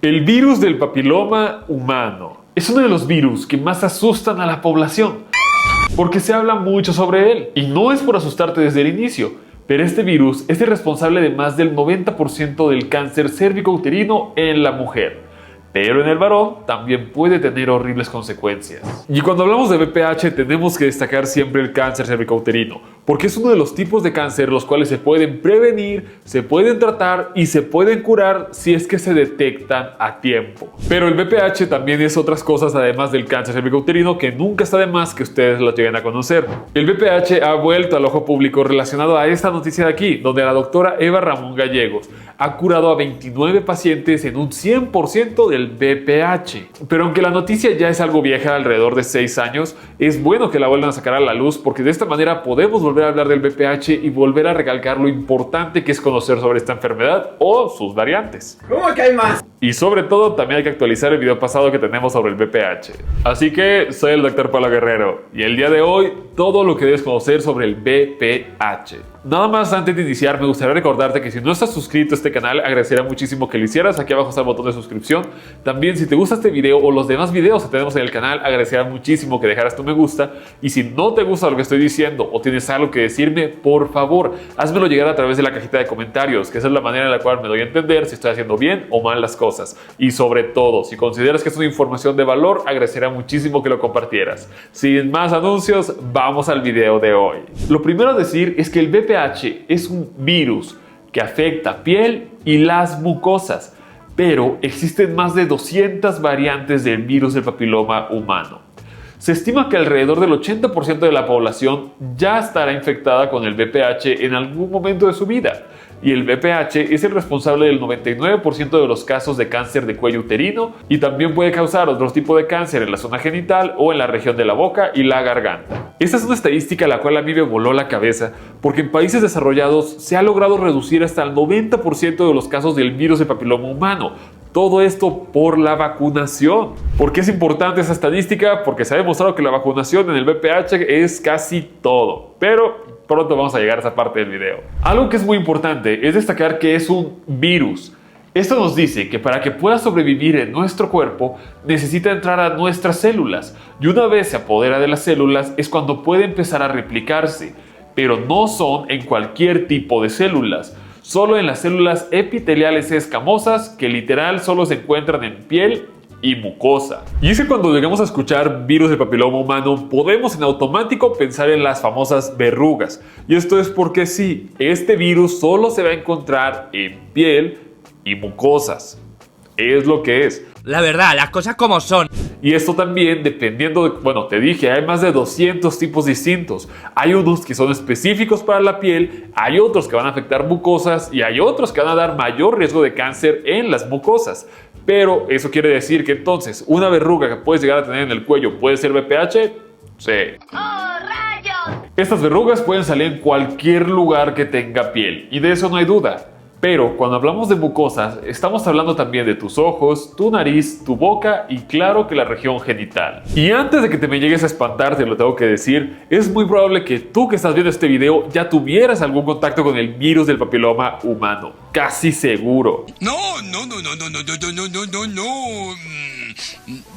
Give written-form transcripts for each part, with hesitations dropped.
El virus del papiloma humano es uno de los virus que más asustan a la población, porque se habla mucho sobre él, y no es por asustarte desde el inicio, pero este virus es el responsable de más del 90% del cáncer cérvico-uterino en la mujer. Pero en el varón también puede tener horribles consecuencias. Y cuando hablamos de BPH tenemos que destacar siempre el cáncer cérvico-uterino, porque es uno de los tipos de cáncer los cuales se pueden prevenir, se pueden tratar y se pueden curar si es que se detectan a tiempo. Pero el BPH también es otras cosas además del cáncer cérvico-uterino que nunca está de más que ustedes lo lleguen a conocer. El BPH ha vuelto al ojo público relacionado a esta noticia de aquí, donde la doctora Eva Ramón Gallegos ha curado a 29 pacientes en un 100% del BPH. Pero aunque la noticia ya es algo vieja, alrededor de 6 años, es bueno que la vuelvan a sacar a la luz porque de esta manera podemos volver a hablar del BPH y volver a recalcar lo importante que es conocer sobre esta enfermedad o sus variantes. ¿Cómo que hay más? Y sobre todo también hay que actualizar el video pasado que tenemos sobre el BPH. Así que soy el Dr. Pablo Guerrero y el día de hoy todo lo que debes conocer sobre el BPH. Nada más antes de iniciar me gustaría recordarte que si no estás suscrito a este canal agradecería muchísimo que lo hicieras. Aquí abajo está el botón de suscripción. También si te gusta este video o los demás videos que tenemos en el canal agradecería muchísimo que dejaras tu me gusta. Y si no te gusta lo que estoy diciendo o tienes algo que decirme, por favor házmelo llegar a través de la cajita de comentarios, que esa es la manera en la cual me doy a entender si estoy haciendo bien o mal las cosas. Y sobre todo, si consideras que es una información de valor, agradecería muchísimo que lo compartieras. Sin más anuncios, vamos al video de hoy. Lo primero a decir es que el BPH es un virus que afecta piel y las mucosas, pero existen más de 200 variantes del virus del papiloma humano. Se estima que alrededor del 80% de la población ya estará infectada con el BPH en algún momento de su vida. Y el BPH es el responsable del 99% de los casos de cáncer de cuello uterino y también puede causar otro tipo de cáncer en la zona genital o en la región de la boca y la garganta. Esta es una estadística la cual a mí me voló la cabeza porque en países desarrollados se ha logrado reducir hasta el 90% de los casos del virus del papiloma humano. Todo esto por la vacunación. ¿Por qué es importante esa estadística? Porque se ha demostrado que la vacunación en el BPH es casi todo. Pero pronto vamos a llegar a esa parte del video. Algo que es muy importante es destacar que es un virus. Esto nos dice que para que pueda sobrevivir en nuestro cuerpo necesita entrar a nuestras células. Y una vez se apodera de las células es cuando puede empezar a replicarse. Pero no son en cualquier tipo de células. Solo en las células epiteliales escamosas que literal solo se encuentran en piel y mucosa. Y es que cuando llegamos a escuchar virus del papiloma humano podemos en automático pensar en las famosas verrugas. Y esto es porque sí, este virus solo se va a encontrar en piel y mucosas. Es lo que es. La verdad, las cosas como son. Y esto también dependiendo de, bueno, te dije, hay más de 200 tipos distintos. Hay unos que son específicos para la piel, hay otros que van a afectar mucosas y hay otros que van a dar mayor riesgo de cáncer en las mucosas. Pero eso quiere decir que entonces una verruga que puedes llegar a tener en el cuello puede ser BPH. Sí. ¡Oh, rayos! Estas verrugas pueden salir en cualquier lugar que tenga piel y de eso no hay duda. Pero cuando hablamos de mucosas, estamos hablando también de tus ojos, tu nariz, tu boca y claro que la región genital. Y antes de que te me llegues a espantar, te lo tengo que decir, es muy probable que tú que estás viendo este video ya tuvieras algún contacto con el virus del papiloma humano. Casi seguro. No.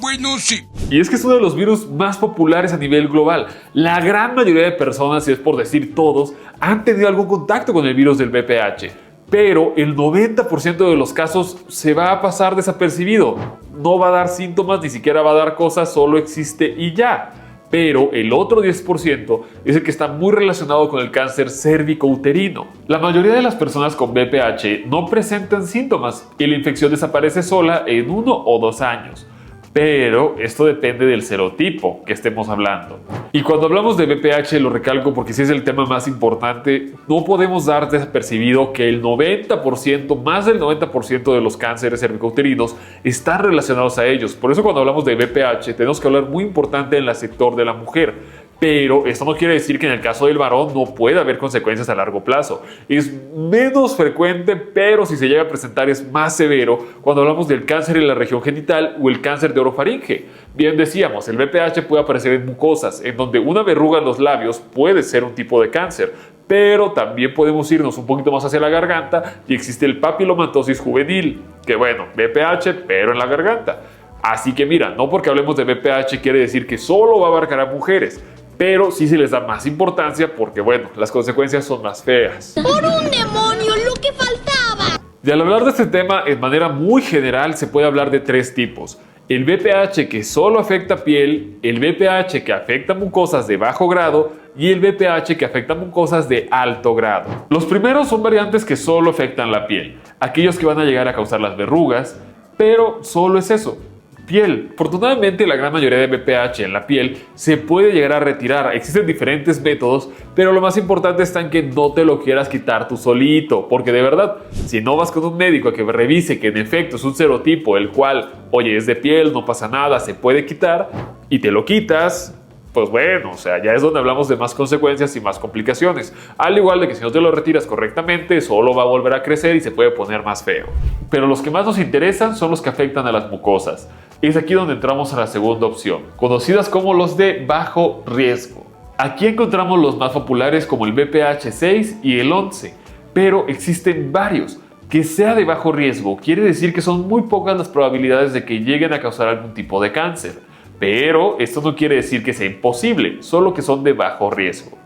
Bueno, sí. Y es que es uno de los virus más populares a nivel global. La gran mayoría de personas, si es por decir todos, han tenido algún contacto con el virus del BPH. Pero el 90% de los casos se va a pasar desapercibido. No va a dar síntomas, ni siquiera va a dar cosas, solo existe y ya. Pero el otro 10% es el que está muy relacionado con el cáncer cérvico-uterino. La mayoría de las personas con BPH no presentan síntomas y la infección desaparece sola en 1 o 2 años. Pero esto depende del serotipo que estemos hablando. Y cuando hablamos de BPH, lo recalco porque sí es el tema más importante, no podemos dar desapercibido que el 90%, más del 90% de los cánceres cervicouterinos están relacionados a ellos. Por eso cuando hablamos de BPH tenemos que hablar muy importante en el sector de la mujer. Pero esto no quiere decir que en el caso del varón no pueda haber consecuencias a largo plazo. Es menos frecuente, pero si se llega a presentar es más severo cuando hablamos del cáncer en la región genital o el cáncer de orofaringe. Bien decíamos, el BPH puede aparecer en mucosas, en donde una verruga en los labios puede ser un tipo de cáncer, pero también podemos irnos un poquito más hacia la garganta y existe el papilomatosis juvenil, que bueno, BPH, pero en la garganta. Así que mira, no porque hablemos de BPH quiere decir que solo va a abarcar a mujeres, pero sí se les da más importancia porque bueno, las consecuencias son más feas. ¡Por un demonio, lo que faltaba! Y al hablar de este tema, en manera muy general, se puede hablar de tres tipos. El BPH que solo afecta piel, el BPH que afecta mucosas de bajo grado y el BPH que afecta mucosas de alto grado. Los primeros son variantes que solo afectan la piel, aquellos que van a llegar a causar las verrugas, pero solo es eso. Piel. Afortunadamente, la gran mayoría de BPH en la piel se puede llegar a retirar. Existen diferentes métodos, pero lo más importante está en que no te lo quieras quitar tú solito, porque de verdad, si no vas con un médico a que revise que en efecto es un serotipo, el cual, oye, es de piel, no pasa nada, se puede quitar, y te lo quitas, pues bueno, o sea, ya es donde hablamos de más consecuencias y más complicaciones. Al igual de que si no te lo retiras correctamente, solo va a volver a crecer y se puede poner más feo. Pero los que más nos interesan son los que afectan a las mucosas. Es aquí donde entramos a la segunda opción, conocidas como los de bajo riesgo. Aquí encontramos los más populares como el BPH 6 y el 11, pero existen varios. Que sea de bajo riesgo quiere decir que son muy pocas las probabilidades de que lleguen a causar algún tipo de cáncer. Pero esto no quiere decir que sea imposible, solo que son de bajo riesgo.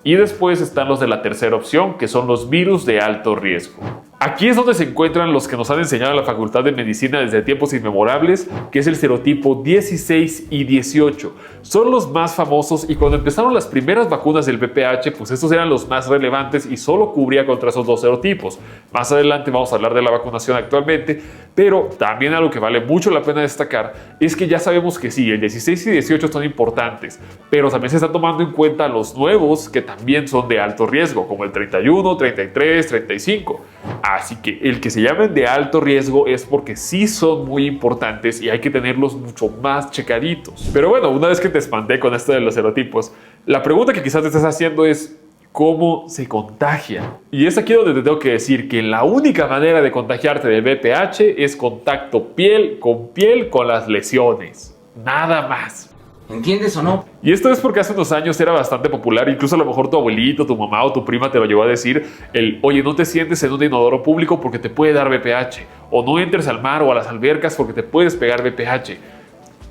Y después están los de la tercera opción, que son los virus de alto riesgo. Aquí es donde se encuentran los que nos han enseñado en la Facultad de Medicina desde tiempos inmemorables, que es el serotipo 16 y 18. Son los más famosos y cuando empezaron las primeras vacunas del VPH, pues estos eran los más relevantes y solo cubría contra esos dos serotipos. Más adelante vamos a hablar de la vacunación actualmente, pero también algo que vale mucho la pena destacar es que ya sabemos que sí, el 16 y 18 son importantes, pero también se está tomando en cuenta los nuevos que también son de alto riesgo, como el 31, 33, 35. Así que el que se llamen de alto riesgo es porque sí son muy importantes y hay que tenerlos mucho más checaditos. Pero bueno, una vez que te espanté con esto de los serotipos, la pregunta que quizás te estés haciendo es ¿cómo se contagia? Y es aquí donde te tengo que decir que la única manera de contagiarte del VPH es contacto piel con las lesiones. Nada más. ¿Entiendes o no? Y esto es porque hace unos años era bastante popular, incluso a lo mejor tu abuelito, tu mamá o tu prima te lo llevó a decir, oye, no te sientes en un inodoro público porque te puede dar VPH, o no entres al mar o a las albercas porque te puedes pegar VPH.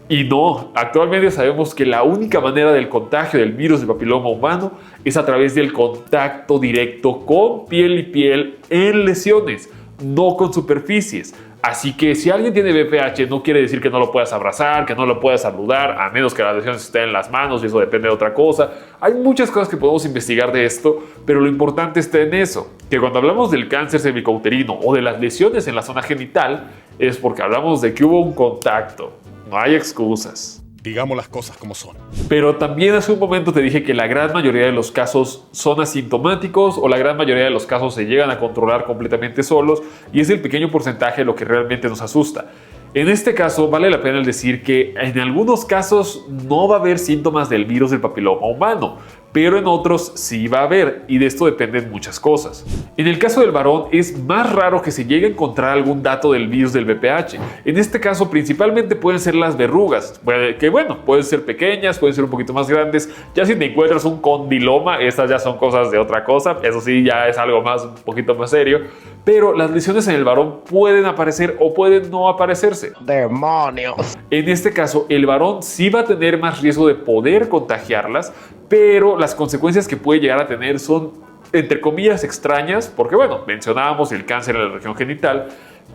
Y no, actualmente sabemos que la única manera del contagio del virus del papiloma humano es a través del contacto directo con piel y piel en lesiones, no con superficies. Así que si alguien tiene VPH no quiere decir que no lo puedas abrazar, que no lo puedas saludar, a menos que las lesiones estén en las manos y eso depende de otra cosa. Hay muchas cosas que podemos investigar de esto, pero lo importante está en eso, que cuando hablamos del cáncer cervicouterino o de las lesiones en la zona genital, es porque hablamos de que hubo un contacto. No hay excusas. Digamos las cosas como son. Pero también hace un momento te dije que la gran mayoría de los casos son asintomáticos o la gran mayoría de los casos se llegan a controlar completamente solos y es el pequeño porcentaje lo que realmente nos asusta. En este caso vale la pena el decir que en algunos casos no va a haber síntomas del virus del papiloma humano, pero en otros sí va a haber y de esto dependen muchas cosas. En el caso del varón es más raro que se llegue a encontrar algún dato del virus del VPH. En este caso principalmente pueden ser las verrugas, que bueno, pueden ser pequeñas, pueden ser un poquito más grandes. Ya si te encuentras un condiloma, estas ya son cosas de otra cosa, eso sí ya es algo más, un poquito más serio. Pero las lesiones en el varón pueden aparecer o pueden no aparecerse. ¡Demonios! En este caso, el varón sí va a tener más riesgo de poder contagiarlas, pero las consecuencias que puede llegar a tener son, entre comillas, extrañas, porque bueno, mencionábamos el cáncer en la región genital,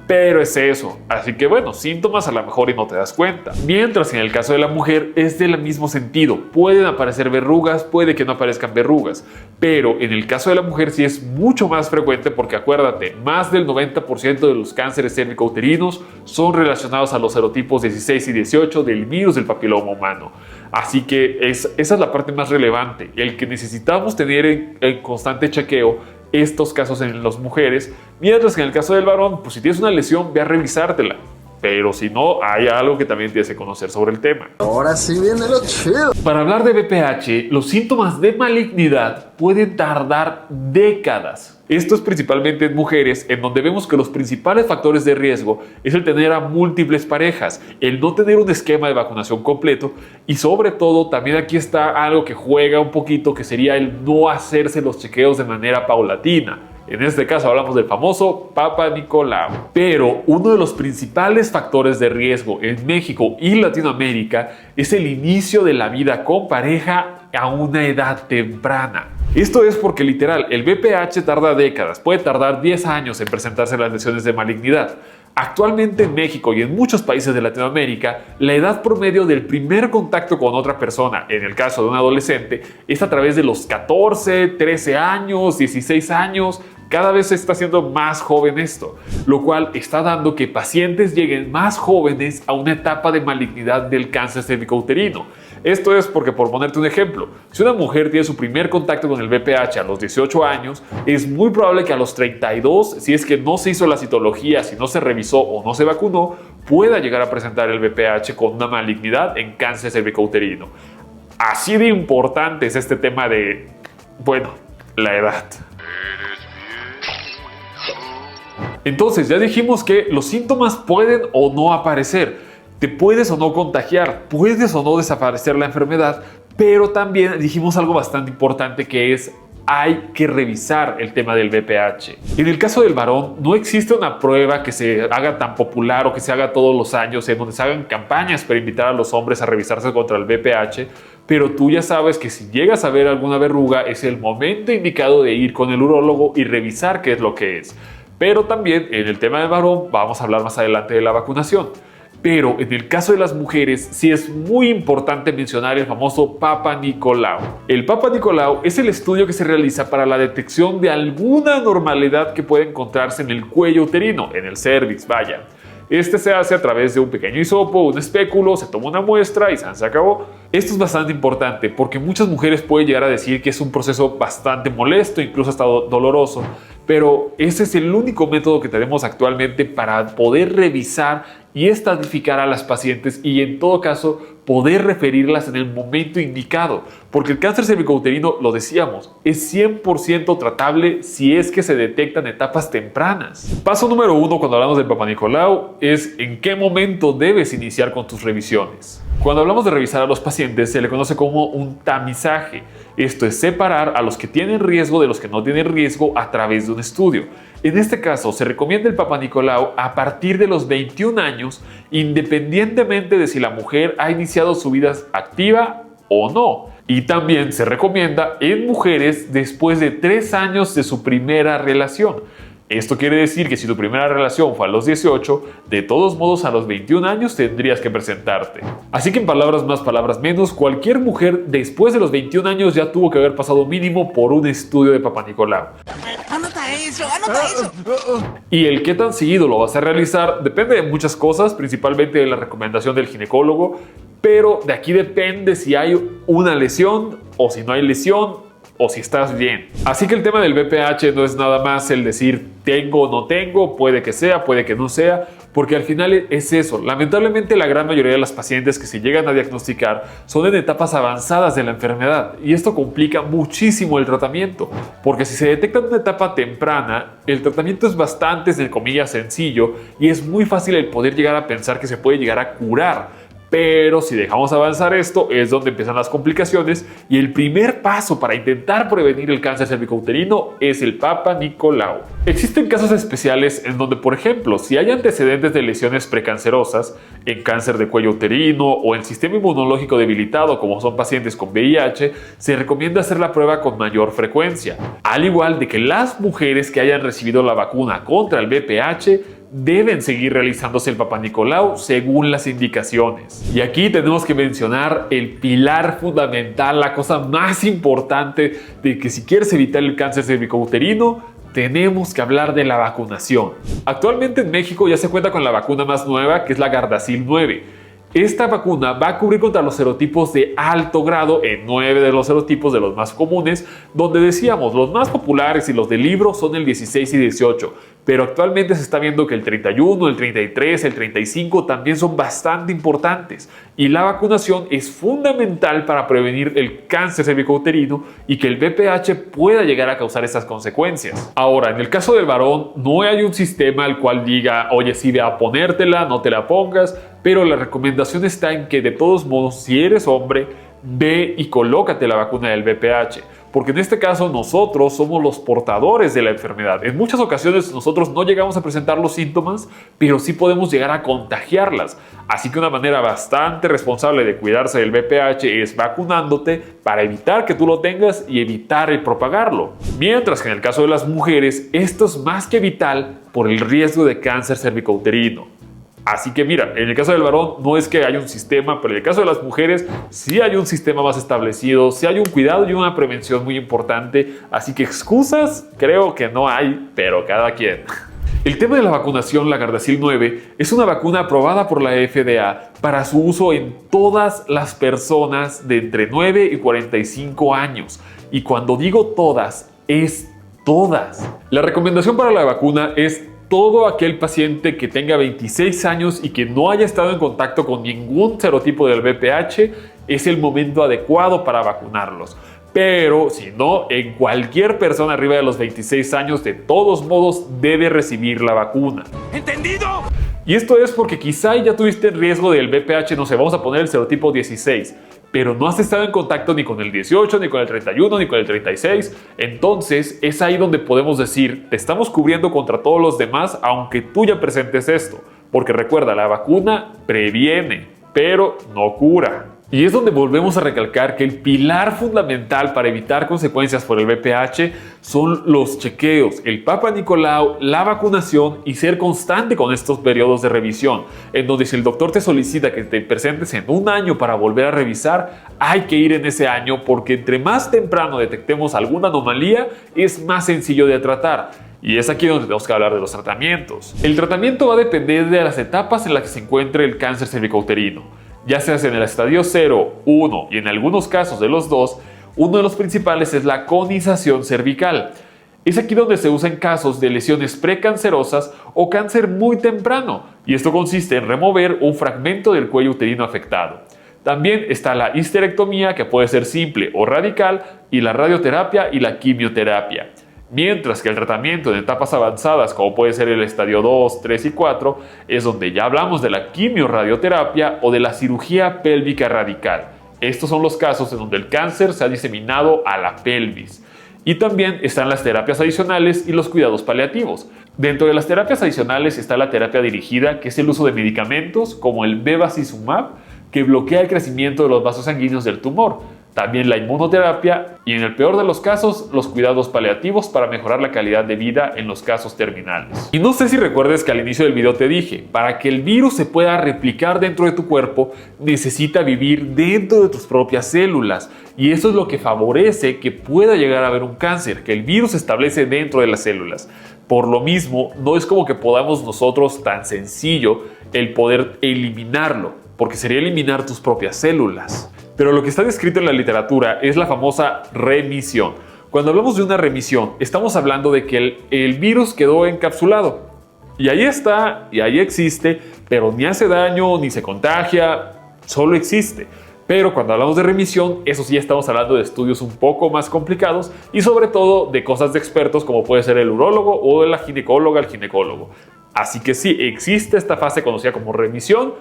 pero es eso. Así que bueno, síntomas a lo mejor y no te das cuenta. Mientras en el caso de la mujer es del mismo sentido. Pueden aparecer verrugas, puede que no aparezcan verrugas. Pero en el caso de la mujer sí es mucho más frecuente porque acuérdate, más del 90% de los cánceres cervicouterinos son relacionados a los serotipos 16 y 18 del virus del papiloma humano. Así que esa es la parte más relevante. El que necesitamos tener en constante chequeo estos casos en las mujeres, mientras que en el caso del varón, pues si tienes una lesión, ve a revisártela. pero si no, hay algo que también tienes que conocer sobre el tema. Ahora sí viene lo chido. Para hablar de BPH, los síntomas de malignidad pueden tardar décadas. Esto es principalmente en mujeres, en donde vemos que los principales factores de riesgo es el tener a múltiples parejas, el no tener un esquema de vacunación completo y sobre todo también aquí está algo que juega un poquito, que sería el no hacerse los chequeos de manera paulatina. En este caso hablamos del famoso Papa Nicolau. Pero uno de los principales factores de riesgo en México y Latinoamérica es el inicio de la vida con pareja a una edad temprana. Esto es porque literal, el BPH tarda décadas, puede tardar 10 años en presentarse las lesiones de malignidad. Actualmente en México y en muchos países de Latinoamérica, la edad promedio del primer contacto con otra persona, en el caso de un adolescente, es a través de los 14, 13 años, 16 años. Cada vez se está haciendo más joven esto, lo cual está dando que pacientes lleguen más jóvenes a una etapa de malignidad del cáncer cervicouterino. Esto es porque, por ponerte un ejemplo, si una mujer tiene su primer contacto con el BPH a los 18 años, es muy probable que a los 32, si es que no se hizo la citología, si no se revisó o no se vacunó, pueda llegar a presentar el BPH con una malignidad en cáncer cervicouterino. Así de importante es este tema de, bueno, la edad. Entonces, ya dijimos que los síntomas pueden o no aparecer. Te puedes o no contagiar, puedes o no desaparecer la enfermedad, pero también dijimos algo bastante importante que es hay que revisar el tema del BPH. En el caso del varón, no existe una prueba que se haga tan popular o que se haga todos los años en donde se hagan campañas para invitar a los hombres a revisarse contra el BPH, pero tú ya sabes que si llegas a ver alguna verruga es el momento indicado de ir con el urólogo y revisar qué es lo que es. Pero también en el tema del varón vamos a hablar más adelante de la vacunación. Pero en el caso de las mujeres sí es muy importante mencionar el famoso Papa Nicolau. El Papa Nicolau es el estudio que se realiza para la detección de alguna anormalidad que puede encontrarse en el cuello uterino, en el cervix, vaya. Este se hace a través de un pequeño hisopo, un espéculo, se toma una muestra y se acabó. Esto es bastante importante porque muchas mujeres pueden llegar a decir que es un proceso bastante molesto, incluso hasta doloroso, pero ese es el único método que tenemos actualmente para poder revisar y estadificar a las pacientes y en todo caso poder referirlas en el momento indicado, porque el cáncer cervicouterino, lo decíamos, es 100% tratable si es que se detectan etapas tempranas. Paso número 1 cuando hablamos del Papa Nicolau es en qué momento debes iniciar con tus revisiones. Cuando hablamos de revisar a los pacientes se le conoce como un tamizaje. Esto es separar a los que tienen riesgo de los que no tienen riesgo a través de un estudio. En este caso, se recomienda el Papa Nicolau a partir de los 21 años, independientemente de si la mujer ha iniciado su vida activa o no. Y también se recomienda en mujeres después de 3 años de su primera relación. Esto quiere decir que si tu primera relación fue a los 18, de todos modos a los 21 años tendrías que presentarte. Así que en palabras más, palabras menos, cualquier mujer después de los 21 años ya tuvo que haber pasado mínimo por un estudio de Papa Nicolau. Anota eso. Y el qué tan seguido lo vas a realizar depende de muchas cosas, principalmente de la recomendación del ginecólogo, pero de aquí depende si hay una lesión o si no hay lesión, o si estás bien. Así que el tema del BPH no es nada más el decir tengo o no tengo, puede que sea, puede que no sea, porque al final es eso. Lamentablemente la gran mayoría de las pacientes que se llegan a diagnosticar son en etapas avanzadas de la enfermedad y esto complica muchísimo el tratamiento, porque si se detecta en una etapa temprana, el tratamiento es bastante, entre comillas, sencillo y es muy fácil el poder llegar a pensar que se puede llegar a curar. Pero si dejamos avanzar esto es donde empiezan las complicaciones y el primer paso para intentar prevenir el cáncer cervicouterino es el Papa Nicolau. Existen casos especiales en donde, por ejemplo, si hay antecedentes de lesiones precancerosas en cáncer de cuello uterino o en sistema inmunológico debilitado como son pacientes con VIH, se recomienda hacer la prueba con mayor frecuencia. Al igual de que las mujeres que hayan recibido la vacuna contra el VPH deben seguir realizándose el Papa Nicolau según las indicaciones. Y aquí tenemos que mencionar el pilar fundamental, la cosa más importante de que si quieres evitar el cáncer cervicouterino, tenemos que hablar de la vacunación. Actualmente en México ya se cuenta con la vacuna más nueva, que es la Gardasil 9. Esta vacuna va a cubrir contra los serotipos de alto grado en 9 de los serotipos de los más comunes, donde decíamos los más populares y los del libro son el 16 y 18, pero actualmente se está viendo que el 31, el 33, el 35 también son bastante importantes y la vacunación es fundamental para prevenir el cáncer cervicouterino y que el VPH pueda llegar a causar estas consecuencias. Ahora, en el caso del varón no hay un sistema al cual diga, oye, sí, ve a ponértela, no te la pongas, pero la recomendación está en que de todos modos, si eres hombre, ve y colócate la vacuna del VPH. Porque en este caso nosotros somos los portadores de la enfermedad. En muchas ocasiones nosotros no llegamos a presentar los síntomas, pero sí podemos llegar a contagiarlas. Así que una manera bastante responsable de cuidarse del VPH es vacunándote para evitar que tú lo tengas y evitar el propagarlo. Mientras que en el caso de las mujeres, esto es más que vital por el riesgo de cáncer cervicouterino. Así que mira, en el caso del varón no es que haya un sistema, pero en el caso de las mujeres sí hay un sistema más establecido, sí hay un cuidado y una prevención muy importante, así que excusas creo que no hay, pero cada quien. El tema de la vacunación, la Gardasil 9, es una vacuna aprobada por la FDA para su uso en todas las personas de entre 9 y 45 años. Y cuando digo todas, es todas. La recomendación para la vacuna es todo aquel paciente que tenga 26 años y que no haya estado en contacto con ningún serotipo del VPH, es el momento adecuado para vacunarlos. Pero si no, en cualquier persona arriba de los 26 años, de todos modos, debe recibir la vacuna. ¿Entendido? Y esto es porque quizá ya tuviste el riesgo del VPH, no sé, vamos a poner el serotipo 16, pero no has estado en contacto ni con el 18, ni con el 31, ni con el 36. Entonces es ahí donde podemos decir, te estamos cubriendo contra todos los demás, aunque tú ya presentes esto. Porque recuerda, la vacuna previene, pero no cura. Y es donde volvemos a recalcar que el pilar fundamental para evitar consecuencias por el VPH son los chequeos, el Papa Nicolau, la vacunación y ser constante con estos periodos de revisión, en donde si el doctor te solicita que te presentes en un año para volver a revisar, hay que ir en ese año porque entre más temprano detectemos alguna anomalía, es más sencillo de tratar. Y es aquí donde tenemos que hablar de los tratamientos. El tratamiento va a depender de las etapas en las que se encuentre el cáncer cervicouterino. Ya sea en el estadio 0, 1 y en algunos casos de los dos, uno de los principales es la conización cervical. Es aquí donde se usa en casos de lesiones precancerosas o cáncer muy temprano, y esto consiste en remover un fragmento del cuello uterino afectado. También está la histerectomía, que puede ser simple o radical, y la radioterapia y la quimioterapia. Mientras que el tratamiento en etapas avanzadas, como puede ser el estadio 2, 3 y 4, es donde ya hablamos de la quimioradioterapia o de la cirugía pélvica radical. Estos son los casos en donde el cáncer se ha diseminado a la pelvis. Y también están las terapias adicionales y los cuidados paliativos. Dentro de las terapias adicionales está la terapia dirigida, que es el uso de medicamentos como el bevacizumab, que bloquea el crecimiento de los vasos sanguíneos del tumor. También la inmunoterapia y, en el peor de los casos, los cuidados paliativos para mejorar la calidad de vida en los casos terminales. Y no sé si recuerdes que al inicio del video te dije, para que el virus se pueda replicar dentro de tu cuerpo, necesita vivir dentro de tus propias células. Y eso es lo que favorece que pueda llegar a haber un cáncer, que el virus se establece dentro de las células. Por lo mismo, no es como que podamos nosotros tan sencillo el poder eliminarlo, porque sería eliminar tus propias células. Pero lo que está descrito en la literatura es la famosa remisión. Cuando hablamos de una remisión, estamos hablando de que el virus quedó encapsulado. Y ahí está, y ahí existe, pero ni hace daño, ni se contagia, solo existe. Pero cuando hablamos de remisión, eso sí estamos hablando de estudios un poco más complicados y sobre todo de cosas de expertos como puede ser el urólogo o la ginecóloga, el ginecólogo. Así que sí, existe esta fase conocida como remisión.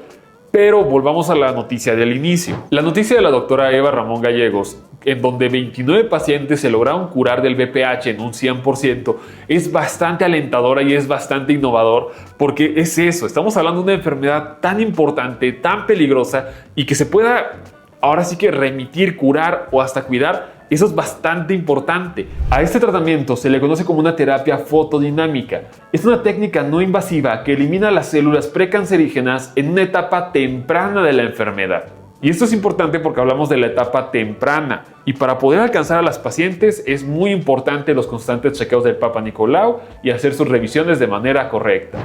Pero volvamos a la noticia del inicio. La noticia de la doctora Eva Ramón Gallegos, en donde 29 pacientes se lograron curar del VPH en un 100%, es bastante alentadora y es bastante innovador porque es eso, estamos hablando de una enfermedad tan importante, tan peligrosa y que se pueda ahora sí que remitir, curar o hasta cuidar. Eso es bastante importante. A este tratamiento se le conoce como una terapia fotodinámica. Es una técnica no invasiva que elimina las células precancerígenas en una etapa temprana de la enfermedad. Y esto es importante porque hablamos de la etapa temprana. Y para poder alcanzar a las pacientes es muy importante los constantes chequeos del Papa Nicolau y hacer sus revisiones de manera correcta.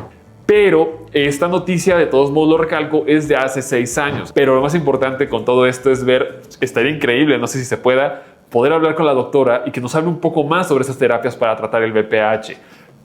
Pero esta noticia, de todos modos lo recalco, es de hace 6 años. Pero lo más importante con todo esto es ver, estaría increíble, no sé si se pueda, poder hablar con la doctora y que nos hable un poco más sobre esas terapias para tratar el VPH.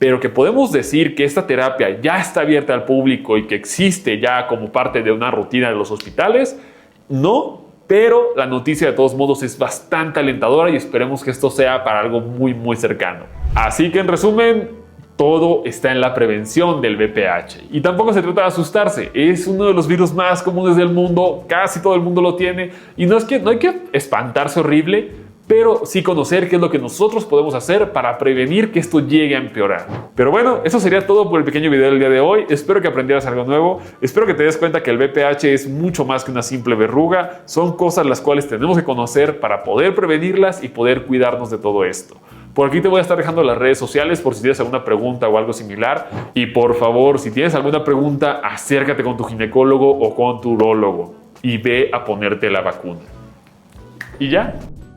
pero que podemos decir que esta terapia ya está abierta al público y que existe ya como parte de una rutina de los hospitales, no, pero la noticia de todos modos es bastante alentadora y esperemos que esto sea para algo muy muy cercano. Así que en resumen, todo está en la prevención del VPH. Y tampoco se trata de asustarse, es uno de los virus más comunes del mundo, casi todo el mundo lo tiene, y no hay que espantarse horrible, pero sí conocer qué es lo que nosotros podemos hacer para prevenir que esto llegue a empeorar. Pero bueno, eso sería todo por el pequeño video del día de hoy. Espero que aprendieras algo nuevo. Espero que te des cuenta que el VPH es mucho más que una simple verruga. Son cosas las cuales tenemos que conocer para poder prevenirlas y poder cuidarnos de todo esto. Por aquí te voy a estar dejando las redes sociales por si tienes alguna pregunta o algo similar. Y por favor, si tienes alguna pregunta, acércate con tu ginecólogo o con tu urólogo y ve a ponerte la vacuna. Y ya.